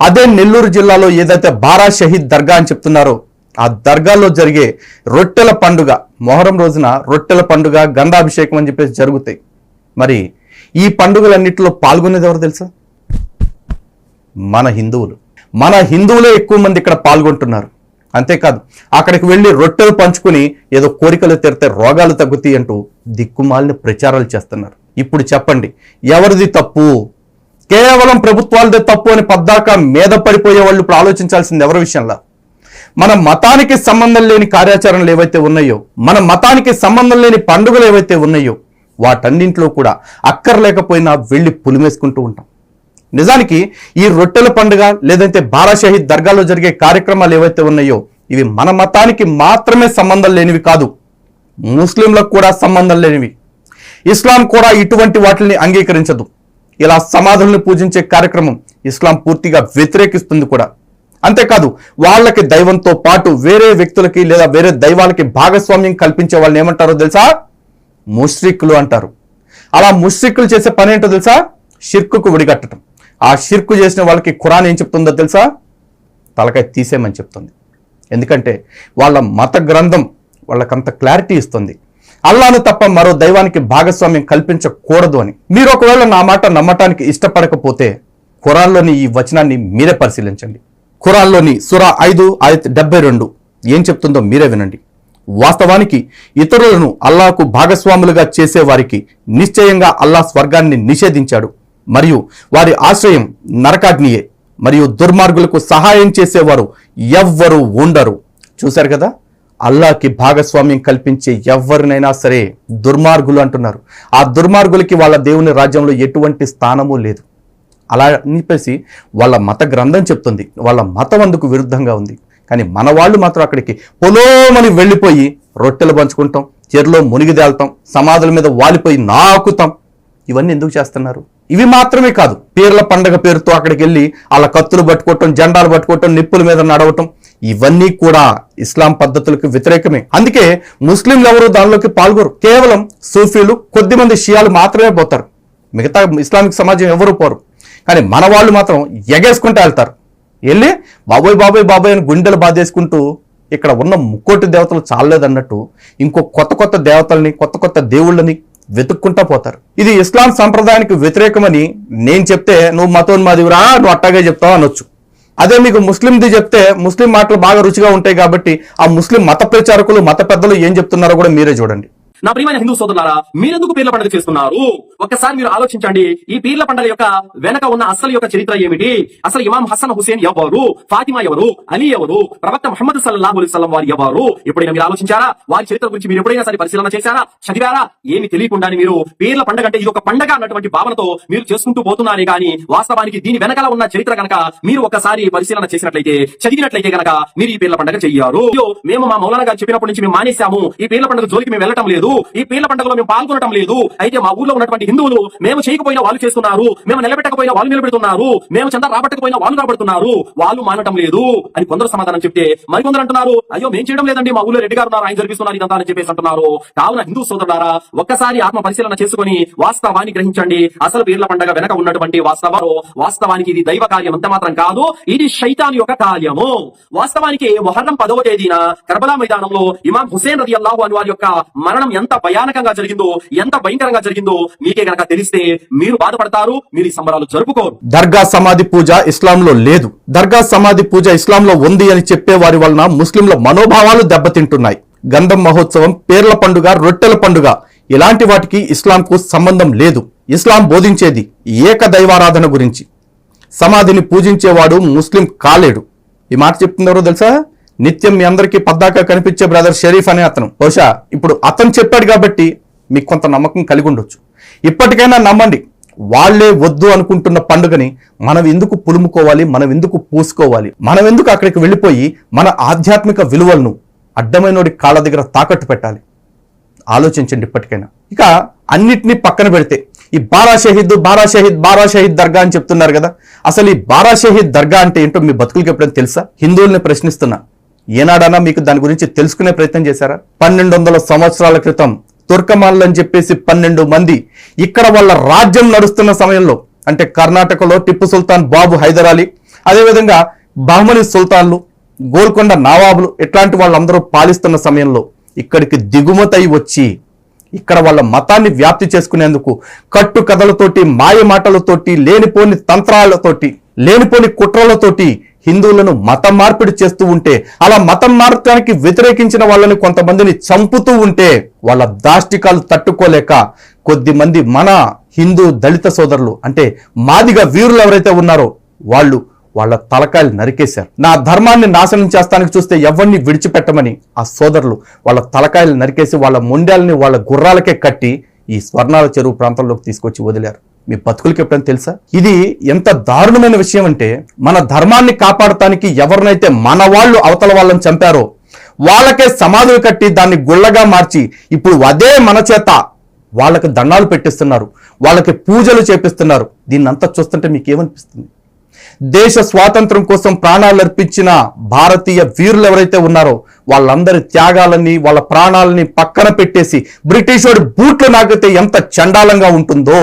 అదే నెల్లూరు జిల్లాలో ఏదైతే బారా షహీద్ దర్గా అని చెప్తున్నారో ఆ దర్గాలో జరిగే రొట్టెల పండుగ, మొహరం రోజున రొట్టెల పండుగ, గంధాభిషేకం అని చెప్పేసి జరుగుతాయి. మరి ఈ పండుగలన్నింటిలో పాల్గొనేది ఎవరు తెలుసా? మన హిందువులే ఎక్కువ మంది ఇక్కడ పాల్గొంటున్నారు. అంతేకాదు అక్కడికి వెళ్ళి రొట్టెలు పంచుకుని ఏదో కోరికలు తీరితే రోగాలు తగ్గుతాయి అంటూ దిక్కుమాలిన ప్రచారాలు చేస్తున్నారు. ఇప్పుడు చెప్పండి, ఎవరిది తప్పు? కేవలం ప్రభుత్వాలదే తప్పు అని పద్దాక మీద పడిపోయే వాళ్ళు ఇప్పుడు ఆలోచించాల్సింది ఎవరి విషయంలో? మన మతానికి సంబంధం లేని కార్యాచరణలు ఏవైతే ఉన్నాయో, మన మతానికి సంబంధం లేని పండుగలు ఏవైతే ఉన్నాయో వాటన్నింటిలో కూడా అక్కర్లేకపోయినా వెళ్ళి పులిమేసుకుంటూ ఉంటాం. నిజానికి ఈ రొట్టెల పండుగ లేదంటే బారా షహీద్ దర్గాలో జరిగే కార్యక్రమాలు ఏవైతే ఉన్నాయో ఇవి మన మతానికి మాత్రమే సంబంధం లేనివి కాదు, ముస్లింలకు కూడా సంబంధం లేనివి. ఇస్లాం కూడా ఇటువంటి వాటిని అంగీకరించదు. ఇలా సమాధులను పూజించే కార్యక్రమం ఇస్లాం పూర్తిగా వ్యతిరేకిస్తుంది కూడా. అంతేకాదు వాళ్ళకి దైవంతో పాటు వేరే వ్యక్తులకి లేదా వేరే దైవాలకి భాగస్వామ్యం కల్పించే వాళ్ళని ఏమంటారో తెలుసా? ముష్రిక్కులు అంటారు. అలా ముష్రిక్కులు చేసే పని ఏంటో తెలుసా? షిర్కుకు విడిగట్టడం. ఆ షిర్కు చేసిన వాళ్ళకి ఖురాన్ ఏం చెప్తుందో తెలుసా? తలకాయ తీసేయమని చెప్తుంది. ఎందుకంటే వాళ్ళ మత గ్రంథం వాళ్ళకంత క్లారిటీ ఇస్తుంది, అల్లాను తప్ప మరో దైవానికి భాగస్వామ్యం కల్పించకూడదు అని. మీరు ఒకవేళ నా మాట నమ్మటానికి ఇష్టపడకపోతే ఖురాన్లోని ఈ వచనాన్ని మీరే పరిశీలించండి. ఖురాన్లోని సూరా 5 ఆయత్ 72 ఏం చెప్తుందో మీరే వినండి. వాస్తవానికి ఇతరులను అల్లాహకు భాగస్వాములుగా చేసేవారికి నిశ్చయంగా అల్లాహ్ స్వర్గాన్ని నిషేధించాడు మరియు వారి ఆశ్రయం నరకాగ్నియే, మరియు దుర్మార్గులకు సహాయం చేసేవారు ఎవ్వరూ ఉండరు. చూశారు కదా, అల్లాహకి భాగస్వామ్యం కల్పించే ఎవరినైనా సరే దుర్మార్గులు అంటున్నారు. ఆ దుర్మార్గులకి వాళ్ళ దేవుని రాజ్యంలో ఎటువంటి స్థానము లేదు. అలా అనిపేసి వాళ్ళ మత గ్రంథం చెప్తుంది, వాళ్ళ మతం అందుకు విరుద్ధంగా ఉంది. కానీ మన వాళ్ళు మాత్రం అక్కడికి పొలోమని వెళ్ళిపోయి రొట్టెలు పంచుకుంటాం, చెరులో మునిగిదేళ్తాం, సమాధుల మీద వాలిపోయి నాకుతాం. ఇవన్నీ ఎందుకు చేస్తున్నారు? ఇవి మాత్రమే కాదు, పీర్ల పండగ పేరుతో అక్కడికి వెళ్ళి అలా కత్తులు పట్టుకోవటం, జెండాలు పట్టుకోవటం, నిప్పుల మీద నడవటం, ఇవన్నీ కూడా ఇస్లాం పద్ధతులకు వ్యతిరేకమే. అందుకే ముస్లింలు ఎవరు దానిలోకి పాల్గొరు. కేవలం సూఫీలు, కొద్దిమంది షియాలు మాత్రమే పోతారు. మిగతా ఇస్లామిక్ సమాజం ఎవరు పోరు. కానీ మన వాళ్ళు మాత్రం ఎగేసుకుంటూ వెళ్తారు. వెళ్ళి బాబోయ్ బాబోయ్ బాబోయ్ అని గుండెలు బాధేసుకుంటూ ఇక్కడ ఉన్న ముక్కోటి దేవతలు చాలేదన్నట్టు ఇంకో కొత్త కొత్త దేవతల్ని, కొత్త కొత్త దేవుళ్ళని వెతుక్కుంటా పోతారు. ఇది ఇస్లాం సంప్రదాయానికి వ్యతిరేకమని నేను చెప్తే నువ్వు మతోన్మాదివిరా, నువ్వు అట్టాగే చెప్తావు అనొచ్చు. అదే మీకు ముస్లింది చెప్తే ముస్లిం మాటలు బాగా రుచిగా ఉంటాయి కాబట్టి ఆ ముస్లిం మత ప్రచారకులు, మత పెద్దలు ఏం చెప్తున్నారో కూడా మీరే చూడండి. నా ప్రియమైన హిందూ సోదరులారా, మీరెందుకు పీర్ల పండుగ చేస్తున్నారు? ఒక్కసారి మీరు ఆలోచించండి. ఈ పీర్ల పండుగ యొక్క వెనక ఉన్న అసలు యొక్క చరిత్ర ఏమిటి? అసలు ఇమాం హసన్ హుసేన్ ఎవరు? ఫాతిమా ఎవరు? అలీ ఎవరు? ప్రవక్త ముహమ్మద్ సల్లల్లాహు అలైహి వసల్లం వారు ఎవరు? ఎప్పుడైనా మీరు ఆలోచించారా? వారి చరిత్ర గురించి మీరు ఎప్పుడైనా సరే పరిశీలన చేశారా? చదివారా? ఏమి తెలియకుండానే మీరు పీర్ల పండుగ అంటే ఇది ఒక పండుగ అన్నటువంటి భావనతో మీరు చేసుకుంటూ పోతున్నారే కానీ వాస్తవానికి దీని వెనకాల ఉన్న చరిత్ర కనుక మీరు ఒకసారి పరిశీలన చేసినట్లయితే, చదివినట్లయితే కనుక మీరు ఈ పీర్ల పండుగ చెయ్యారు. మేము మా మౌలానా గారు చెప్పినప్పటి నుంచి మేము మానేశాము, ఈ పీర్ల పండుగ జోలికి మేము వెళ్ళటం లేదు, ఈ పీర్ల పండుగలో మేము పాల్గొనడం లేదు. అయితే మా ఊర్లో ఉన్నటువంటి హిందువులు మేము చేయకపోయినా వాళ్ళు చేస్తున్నారు, మేము నిలబెట్టకపోయినా వాళ్ళు నిలబెడుతున్నారు, మేము చందా రాబట్టకపోయినా వాళ్ళు రాబడుతున్నారు, వాళ్ళు మానటం లేదు అని కొందరు సమాధానం చెప్తే మరికొందరు అంటున్నారు, అయ్యో మేము చేయడం లేదండి, మా ఊళ్ళో రెడ్డి గారు ఉన్నారు, ఆయన జరిపిస్తున్నారు ఇదంతా అని చెప్పేసి అంటున్నారు. కావున హిందూ సోదరులారా, ఒక్కసారి ఆత్మ పరిశీలన చేసుకుని వాస్తవాన్ని గ్రహించండి. అసలు పీర్ల పండుగ వెనక ఉన్నటువంటి వాస్తవానికి ఇది దైవ కార్యం అంత మాత్రం కాదు, ఇది శైతాన్ యొక్క కార్యము. వాస్తవానికి మొహర్రం 10వ తేదీన కర్బలా మైదానంలో ఇమాం హుసేన్ రలియల్లాహు అన్హు వారి యొక్క మరణం ఎంత భయానకంగా జరిగిందో, ఎంత భయంకరంగా జరిగిందో మీకే గనక తెలిస్తే మీరు బాధపడతారు, మీరు ఈ సంబరాలు జరుపుకోరు. దర్గా సమాధి పూజ ఇస్లాంలో లేదు. దర్గా సమాధి పూజ ఇస్లాంలో ఉంది అని చెప్పే వారి వలన ముస్లింల మనోభావాలు దెబ్బతింటున్నాయి. గంధం మహోత్సవం, పేర్ల పండుగ, రొట్టెల పండుగ ఇలాంటి వాటికి ఇస్లాంకు సంబంధం లేదు. ఇస్లాం బోధించేది ఏక దైవారాధన గురించి. సమాధిని పూజించేవాడు ముస్లిం కాలేడు. ఈ మాట చెప్తున్నారో తెలుసా? నిత్యం మీ అందరికీ పద్దాక కనిపించే బ్రదర్ షరీఫ్ అనే అతను. బహుశా ఇప్పుడు అతను చెప్పాడు కాబట్టి మీకు కొంత నమ్మకం కలిగి ఉండొచ్చు. ఇప్పటికైనా నమ్మండి. వాళ్లే వద్దు అనుకుంటున్న పండుగని మనం ఎందుకు పులుముకోవాలి, మనం ఎందుకు పూసుకోవాలి, మనం ఎందుకు అక్కడికి వెళ్ళిపోయి మన ఆధ్యాత్మిక విలువలను అడ్డమైనోడి కాళ్ళ దగ్గర తాకట్టు పెట్టాలి? ఆలోచించండి ఇప్పటికైనా. ఇక అన్నిటినీ పక్కన పెడితే ఈ బారా షహీద్ దర్గా అని చెప్తున్నారు కదా, అసలు ఈ బారా షహీద్ దర్గా అంటే ఏంటో మీ బతుకులకి ఎప్పుడైనా తెలుసా? హిందువుల్ని ప్రశ్నిస్తున్నా, ఏనాడన్నా మీకు దాని గురించి తెలుసుకునే ప్రయత్నం చేశారా? 1200 సంవత్సరాల క్రితం తుర్కమాన్లు అని చెప్పేసి 12 మంది ఇక్కడ వాళ్ళ రాజ్యం నడుస్తున్న సమయంలో, అంటే కర్ణాటకలో టిప్పు సుల్తాన్ బాబు హైదర్ అలీ, అదేవిధంగా బహమనీ సుల్తాన్లు, గోల్కొండ నవాబులు ఇట్లాంటి వాళ్ళందరూ పాలిస్తున్న సమయంలో ఇక్కడికి దిగుమతై వచ్చి ఇక్కడ వాళ్ళ మతాన్ని వ్యాప్తి చేసుకునేందుకు కట్టు కథలతోటి, మాయ మాటలతోటి, లేనిపోని తంత్రాలతోటి, లేనిపోని కుట్రలతోటి హిందువులను మతం మార్పిడి చేస్తూ ఉంటే, అలా మతం మార్చడానికి వ్యతిరేకించిన వాళ్ళని కొంతమందిని చంపుతూ ఉంటే వాళ్ళ దాష్టికాలు తట్టుకోలేక కొద్దిమంది మన హిందూ దళిత సోదరులు, అంటే మాదిగా వీరులు ఎవరైతే ఉన్నారో వాళ్ళ తలకాయలు నరికేశారు. నా ధర్మాన్ని నాశనం చేస్తానికి చూస్తే ఎవరిని విడిచిపెట్టమని ఆ సోదరులు వాళ్ళ తలకాయలు నరికేసి వాళ్ళ మొండాలని వాళ్ళ గుర్రాలకే కట్టి ఈ స్వర్ణాల చెరువు ప్రాంతంలోకి తీసుకొచ్చి వదిలారు. మీ బతుకులకి ఎప్పుడైనా తెలుసా? ఇది ఎంత దారుణమైన విషయం అంటే, మన ధర్మాన్ని కాపాడటానికి ఎవరినైతే మన వాళ్ళు అవతల వాళ్ళని చంపారో వాళ్ళకే సమాధులు కట్టి దాన్ని గుళ్ళగా మార్చి ఇప్పుడు అదే మన చేత వాళ్ళకి దండాలు పెట్టిస్తున్నారు, వాళ్ళకి పూజలు చేపిస్తున్నారు. దీన్నంతా చూస్తుంటే మీకు ఏమనిపిస్తుంది? దేశ స్వాతంత్రం కోసం ప్రాణాలు అర్పించిన భారతీయ వీరులు ఎవరైతే ఉన్నారో వాళ్ళందరి త్యాగాలని, వాళ్ళ ప్రాణాలని పక్కన పెట్టేసి బ్రిటిష్ వాడి బూట్లు నాకితే ఎంత చండాలంగా ఉంటుందో,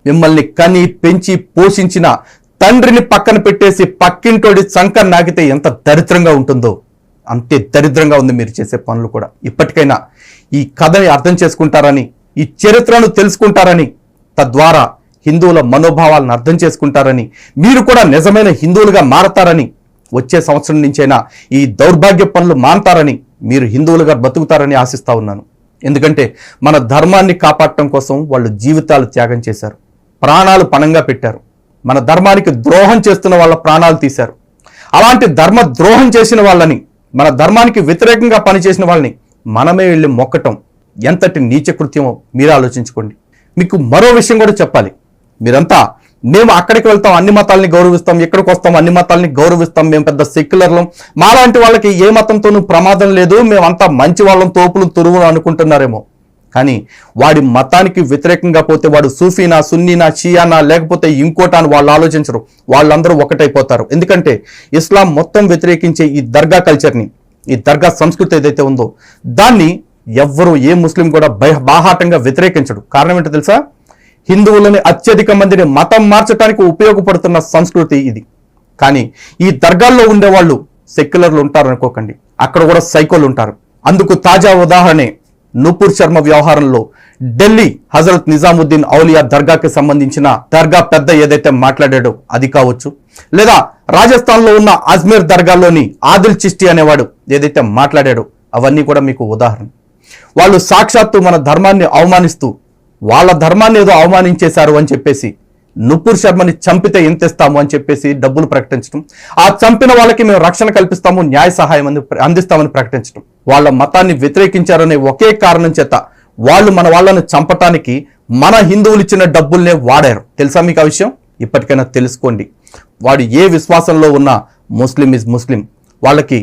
మిమ్మల్ని కని పెంచి పోషించిన తండ్రిని పక్కన పెట్టేసి పక్కింటోడి సంక నాకితే ఎంత దరిద్రంగా ఉంటుందో అంతే దరిద్రంగా ఉంది మీరు చేసే పనులు కూడా. ఇప్పటికైనా ఈ కథని అర్థం చేసుకుంటారని, ఈ చరిత్రను తెలుసుకుంటారని, తద్వారా హిందువుల మనోభావాలను అర్థం చేసుకుంటారని, మీరు కూడా నిజమైన హిందువులుగా మారతారని, వచ్చే సంవత్సరం నుంచైనా ఈ దౌర్భాగ్య పనులు మానతారని, మీరు హిందువులుగా బతుకుతారని ఆశిస్తా ఉన్నాను. ఎందుకంటే మన ధర్మాన్ని కాపాడటం కోసం వాళ్ళు జీవితాలు త్యాగం చేశారు, ప్రాణాలు పణంగా పెట్టారు. మన ధర్మానికి ద్రోహం చేస్తున్న వాళ్ళ ప్రాణాలు తీశారు. అలాంటి ధర్మ ద్రోహం చేసిన వాళ్ళని, మన ధర్మానికి వ్యతిరేకంగా పనిచేసిన వాళ్ళని మనమే వెళ్ళి మొక్కటం ఎంతటి నీచ కృత్యమో మీరు ఆలోచించుకోండి. మీకు మరో విషయం కూడా చెప్పాలి. మీరంతా మేము అక్కడికి వెళ్తాం, అన్ని మతాలని గౌరవిస్తాం, ఇక్కడికి వస్తాం, అన్ని మతాలని గౌరవిస్తాం, మేము పెద్ద సెక్యులర్లం, మాలాంటి వాళ్ళకి ఏ మతంతోనూ ప్రమాదం లేదు, మేమంతా మంచి వాళ్ళం, తోపులు తురువులు అనుకుంటున్నారేమో. కానీ వాడి మతానికి వ్యతిరేకంగా పోతే వాడు సూఫీనా, సున్నీనా, షియానా, లేకపోతే ఇంకోటా అని వాళ్ళు ఆలోచించరు. వాళ్ళందరూ ఒకటైపోతారు. ఎందుకంటే ఇస్లాం మొత్తం వ్యతిరేకించే ఈ దర్గా కల్చర్ని, ఈ దర్గా సంస్కృతి ఏదైతే ఉందో దాన్ని ఎవ్వరూ, ఏ ముస్లిం కూడా బాహాటంగా వ్యతిరేకించడు. కారణం ఏంటో తెలుసా? హిందువులని అత్యధిక మందిని మతం మార్చడానికి ఉపయోగపడుతున్న సంస్కృతి ఇది. కానీ ఈ దర్గాల్లో ఉండేవాళ్ళు సెక్యులర్లు ఉంటారు అనుకోకండి, అక్కడ కూడా సైకోలు ఉంటారు. అందుకు తాజా ఉదాహరణే నూపూర్ శర్మ వ్యవహారంలో ఢిల్లీ హజరత్ నిజాముద్దీన్ ఔలియా దర్గాకి సంబంధించిన దర్గా పెద్ద ఏదైతే మాట్లాడాడో అది కావచ్చు, లేదా రాజస్థాన్లో ఉన్న అజ్మీర్ దర్గాలోని ఆదిల్ చిష్టి అనేవాడు ఏదైతే మాట్లాడాడో అవన్నీ కూడా మీకు ఉదాహరణ. వాళ్ళు సాక్షాత్తు మన ధర్మాన్ని అవమానిస్తూ వాళ్ళ ధర్మాన్ని ఏదో అవమానించేశారు అని చెప్పేసి నూపూర్ శర్మని చంపితే ఎంత ఇస్తాము అని చెప్పేసి డబ్బులు ప్రకటించడం, ఆ చంపిన వాళ్ళకి మేము రక్షణ కల్పిస్తాము, న్యాయ సహాయం అందిస్తామని ప్రకటించడం, వాళ్ళ మతాన్ని వ్యతిరేకించారనే ఒకే కారణం చేత వాళ్ళు మన వాళ్ళని చంపటానికి మన హిందువులు ఇచ్చిన డబ్బుల్నే వాడారు. తెలుసా మీకు ఆ విషయం? ఇప్పటికైనా తెలుసుకోండి. వాడు ఏ విశ్వాసంలో ఉన్నా ముస్లిం ఇస్ ముస్లిం, వాళ్ళకి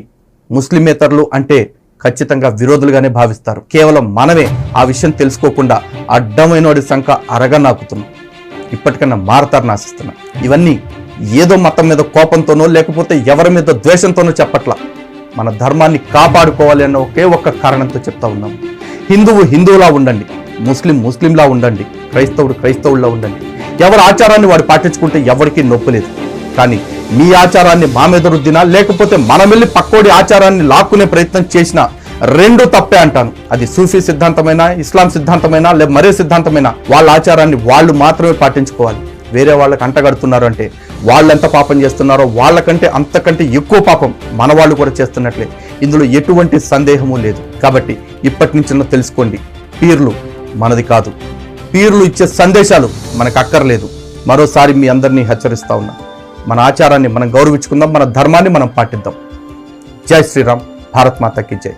ముస్లిమేతరులు అంటే ఖచ్చితంగా విరోధులుగానే భావిస్తారు. కేవలం మనమే ఆ విషయం తెలుసుకోకుండా అడ్డమైన వాడి సంఖ అరగనాకుతున్నాం. ఇప్పటికన్నా మారతారని ఆశిస్తున్నా. ఇవన్నీ ఏదో మతం మీద కోపంతోనో లేకపోతే ఎవరి మీద ద్వేషంతోనో చెప్పట్లా, మన ధర్మాన్ని కాపాడుకోవాలి అన్న ఒకే ఒక్క కారణంతో చెప్తా ఉన్నాం. హిందువు హిందువులా ఉండండి, ముస్లిం ముస్లింలా ఉండండి, క్రైస్తవుడు క్రైస్తవుల్లా ఉండండి. ఎవరి ఆచారాన్ని వాడు పాటించుకుంటే ఎవరికీ నొప్పి లేదు. కానీ మీ ఆచారాన్ని మా మీద రుద్దినా లేకపోతే మనం వెళ్ళి పక్కోడి ఆచారాన్ని లాక్కునే ప్రయత్నం చేసినా రెండు తప్పే అంటాను. అది సూఫీ సిద్ధాంతమైనా, ఇస్లాం సిద్ధాంతమైనా, లేదా మరే సిద్ధాంతమైనా వాళ్ళ ఆచారాన్ని వాళ్ళు మాత్రమే పాటించుకోవాలి. వేరే వాళ్ళకి అంటగడుతున్నారు అంటే వాళ్ళు ఎంత పాపం చేస్తున్నారో వాళ్ళకంటే అంతకంటే ఎక్కువ పాపం మన వాళ్ళు కూడా చేస్తున్నట్లే. ఇందులో ఎటువంటి సందేహము లేదు. కాబట్టి ఇప్పటి నుంచి తెలుసుకోండి, పీర్లు మనది కాదు, పీర్లు ఇచ్చే సందేశాలు మనకు అక్కర్లేదు. మరోసారి మీ అందరినీ హెచ్చరిస్తా ఉన్నా, మన ఆచారాన్ని మనం గౌరవించుకుందాం, మన ధర్మాన్ని మనం పాటిద్దాం. జై శ్రీరామ్, భారత్ మాతా కీ జై.